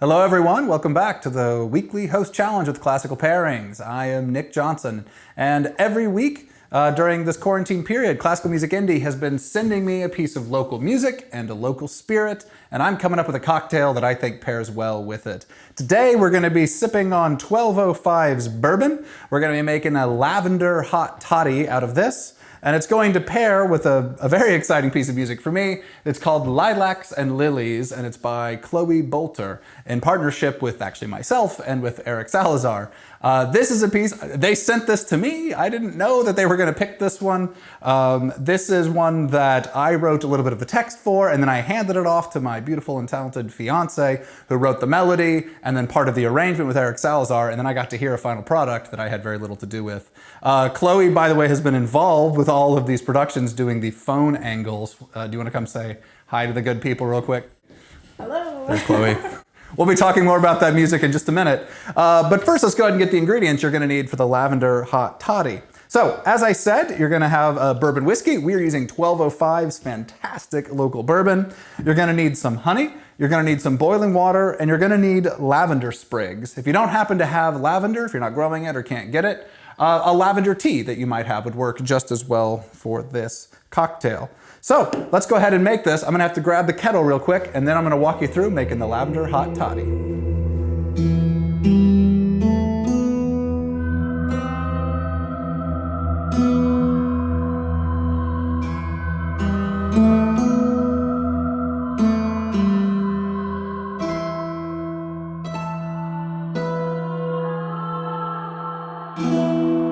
Hello everyone, welcome back to the weekly host challenge with Classical Pairings. I am Nick Johnson, and every week during this quarantine period, Classical Music Indy has been sending me a piece of local music and a local spirit, and I'm coming up with a cocktail that I think pairs well with it. Today we're going to be sipping on 1205's Bourbon. We're going to be making a Lavender Hot-Toddy out of this. And it's going to pair with a very exciting piece of music for me. It's called Lilacs and Lilies, and it's by Boelter in partnership with actually myself and with Eric Salazar. This is a piece, they sent this to me. I didn't know that they were going to pick this one. This is one that I wrote a little bit of the text for, and then I handed it off to my beautiful and talented fiance who wrote the melody and then part of the arrangement with Eric Salazar, and then I got to hear a final product that I had very little to do with. Chloe, by the way, has been involved with all of these productions doing the phone angles. Do you want to come say hi to the good people real quick? Hello. There's Chloe. We'll be talking more about that music in just a minute. But first, let's go ahead and get the ingredients you're going to need for the Lavender Hot-Toddy. So, as I said, you're going to have a bourbon whiskey. We're using 1205's fantastic local bourbon. You're going to need some honey. You're going to need some boiling water, and you're going to need lavender sprigs. If you don't happen to have lavender, if you're not growing it or can't get it, a lavender tea that you might have would work just as well for this cocktail. So let's go ahead and make this. I'm gonna have to grab the kettle real quick, and then I'm gonna walk you through making the Lavender Hot-Toddy.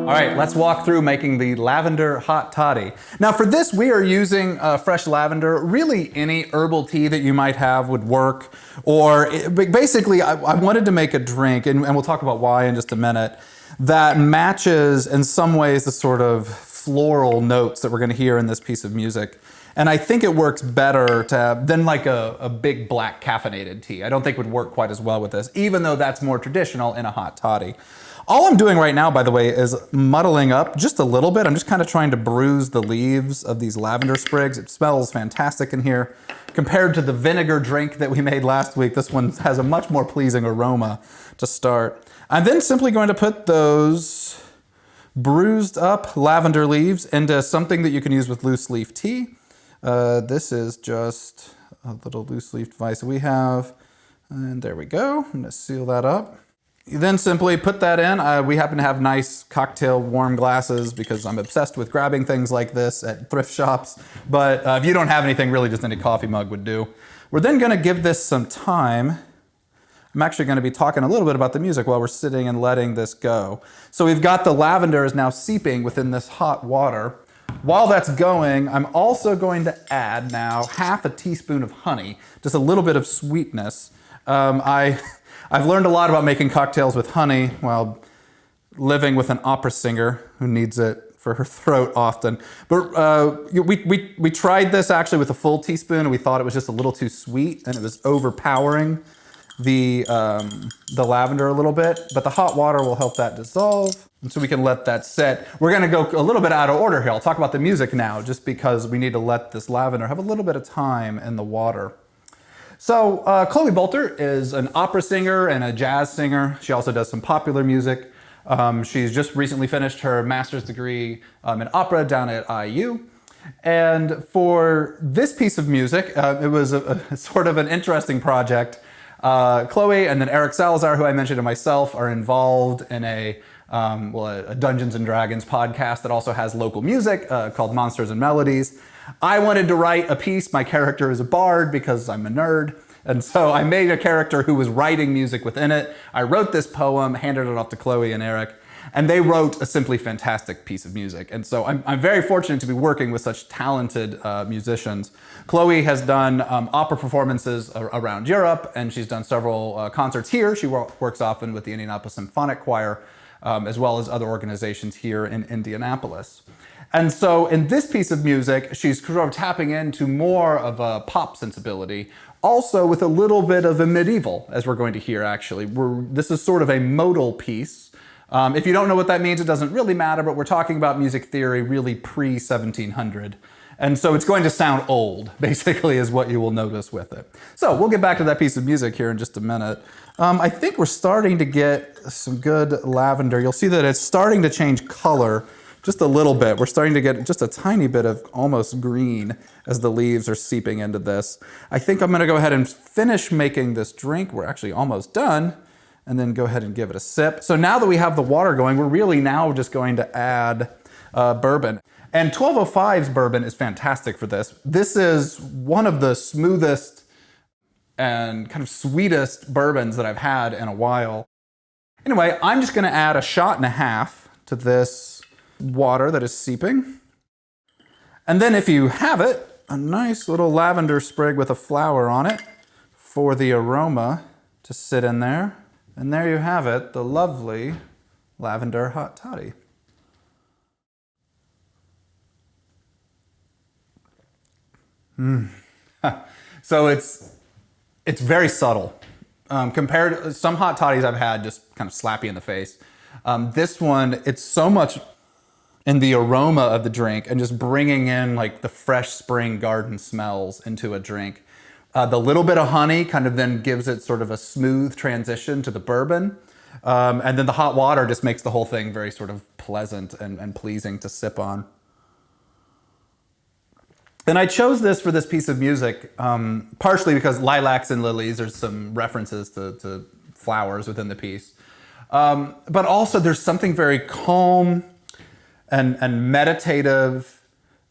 All right, let's walk through making the Lavender Hot-Toddy. Now for this, we are using fresh lavender. Really any herbal tea that you might have would work. Basically, I wanted to make a drink, and we'll talk about why in just a minute, that matches in some ways the sort of floral notes that we're gonna hear in this piece of music. And I think it works better than like a big black caffeinated tea. I don't think it would work quite as well with this, even though that's more traditional in a hot toddy. All I'm doing right now, by the way, is muddling up just a little bit. I'm just kind of trying to bruise the leaves of these lavender sprigs. It smells fantastic in here. Compared to the vinegar drink that we made last week, this one has a much more pleasing aroma to start. I'm then simply going to put those bruised up lavender leaves into something that you can use with loose leaf tea. This is just a little loose leaf device we have. And there we go. I'm gonna seal that up. You then simply put that in. We happen to have nice cocktail warm glasses because I'm obsessed with grabbing things like this at thrift shops. But if you don't have anything, really just any coffee mug would do. We're then gonna give this some time. I'm actually gonna be talking a little bit about the music while we're sitting and letting this go. So we've got the lavender is now seeping within this hot water. While that's going, I'm also going to add now half a teaspoon of honey, just a little bit of sweetness. I've learned a lot about making cocktails with honey while living with an opera singer who needs it for her throat often. But we tried this actually with a full teaspoon, and we thought it was just a little too sweet, and it was overpowering the lavender a little bit. But the hot water will help that dissolve, and so we can let that sit. We're gonna go a little bit out of order here. I'll talk about the music now, just because we need to let this lavender have a little bit of time in the water. So Boelter is an opera singer and a jazz singer. She also does some popular music. She's just recently finished her master's degree in opera down at IU. And for this piece of music, it was a sort of an interesting project. Chloe and then Eric Salazar, who I mentioned, and myself are involved in a Dungeons and Dragons podcast that also has local music called Monsters and Melodies. I wanted to write a piece. My character is a bard because I'm a nerd. And so I made a character who was writing music within it. I wrote this poem, handed it off to Chloe and Eric, and they wrote a simply fantastic piece of music. And so I'm very fortunate to be working with such talented musicians. Chloe has done opera performances around Europe, and she's done several concerts here. She works often with the Indianapolis Symphonic Choir, as well as other organizations here in Indianapolis. And so in this piece of music, she's sort of tapping into more of a pop sensibility, also with a little bit of a medieval, as we're going to hear actually. This is sort of a modal piece. If you don't know what that means, it doesn't really matter, but we're talking about music theory really pre-1700. And so it's going to sound old, basically, is what you will notice with it. So we'll get back to that piece of music here in just a minute. I think we're starting to get some good lavender. You'll see that it's starting to change color just a little bit. We're starting to get just a tiny bit of almost green as the leaves are seeping into this. I think I'm gonna go ahead and finish making this drink. We're actually almost done, and then go ahead and give it a sip. So now that we have the water going, we're really now just going to add bourbon. And 1205's bourbon is fantastic for this. This is one of the smoothest and kind of sweetest bourbons that I've had in a while. Anyway, I'm just gonna add 1.5 shots to this water that is seeping. And then if you have it, a nice little lavender sprig with a flower on it for the aroma to sit in there. And there you have it, the lovely Lavender Hot-Toddy. So it's very subtle. Compared to some hot toddies I've had, just kind of slap you in the face. This one, it's so much in the aroma of the drink and just bringing in like the fresh spring garden smells into a drink. The little bit of honey kind of then gives it sort of a smooth transition to the bourbon. And then the hot water just makes the whole thing very sort of pleasant and pleasing to sip on. And I chose this for this piece of music, partially because Lilacs and Lilies, there's some references to flowers within the piece. But also there's something very calm and meditative,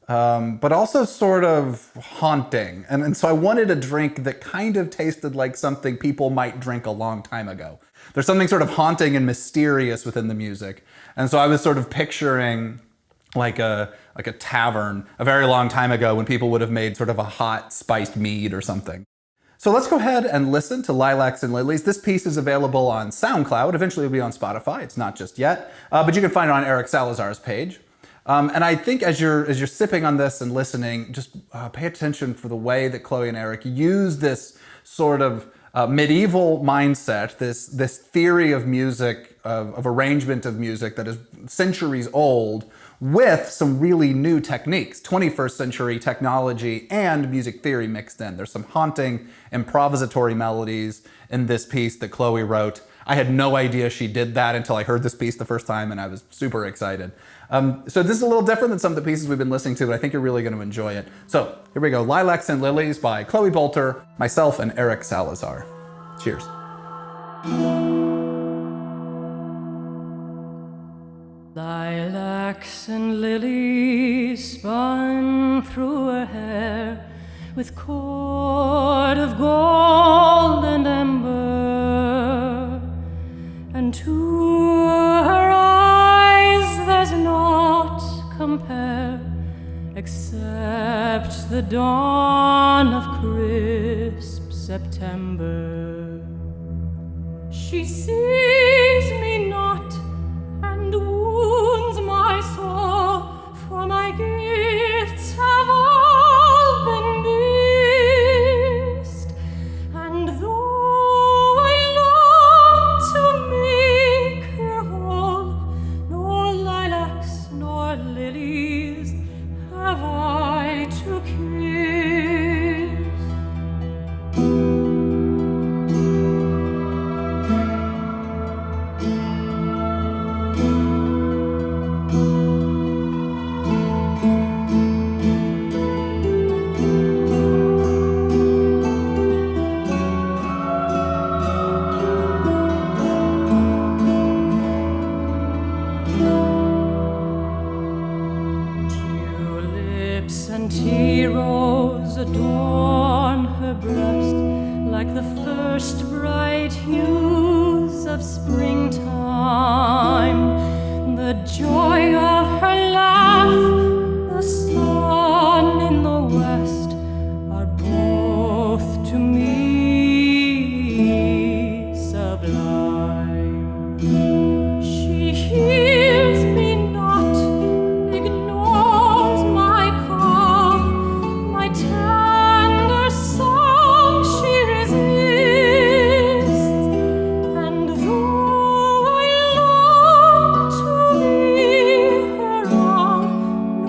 but also sort of haunting. And so I wanted a drink that kind of tasted like something people might drink a long time ago. There's something sort of haunting and mysterious within the music. And so I was sort of picturing like a tavern a very long time ago when people would have made sort of a hot spiced mead or something. So let's go ahead and listen to Lilacs and Lilies. This piece is available on SoundCloud. Eventually it'll be on Spotify. It's not just yet, but you can find it on Eric Salazar's page. And I think as you're sipping on this and listening, just pay attention for the way that Chloe and Eric use this sort of medieval mindset, this theory of music, of arrangement of music that is centuries old, with some really new techniques, 21st century technology and music theory mixed in. There's some haunting improvisatory melodies in this piece that Chloe wrote. I had no idea she did that until I heard this piece the first time, and I was super excited. So this is a little different than some of the pieces we've been listening to, but I think you're really going to enjoy it. So here we go, Lilacs and Lilies by Chloe Boelter, myself, and Eric Salazar. Cheers. Lilacs and lilies spun through her hair with cord of gold and amber, and to her eyes there's naught compare except the dawn of crisp September. She sees me not and wounds my soul, for my gifts have all been missed. And though I long to make her whole, nor lilacs nor lilies have I to kiss. Adorn her breast like the first bright hues of springtime, the joy of her laugh, the sun in the west are both to me sublime. She hears me not, ignores my call, my tender song she resists, and though I long to be her own,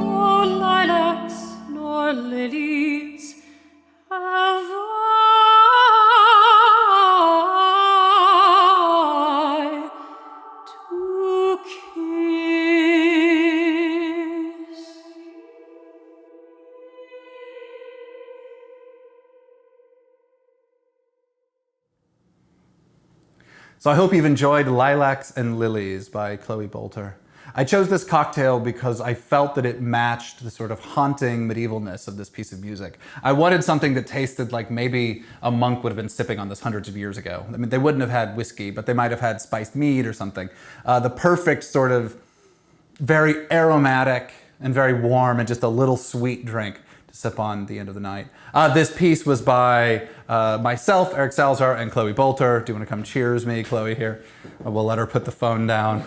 So I hope you've enjoyed Lilacs and Lilies by Chloe Boelter. I chose this cocktail because I felt that it matched the sort of haunting medievalness of this piece of music. I wanted something that tasted like maybe a monk would have been sipping on this hundreds of years ago. I mean, they wouldn't have had whiskey, but they might have had spiced mead or something. The perfect sort of very aromatic and very warm and just a little sweet drink to sip on the end of the night. This piece was by myself, Eric Salazar, and Chloe Boelter. Do you want to come cheers me, Chloe, here? We'll let her put the phone down.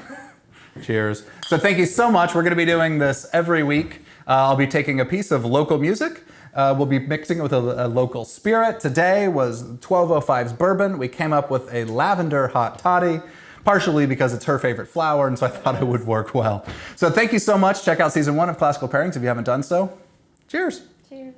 Cheers. So thank you so much. We're going to be doing this every week. I'll be taking a piece of local music. We'll be mixing it with a local spirit. Today was 1205's Bourbon. We came up with a Lavender Hot-Toddy, partially because it's her favorite flower, and so I thought it would work well. So thank you so much. Check out season 1 of Classical Pairings if you haven't done so. Cheers. Cheers.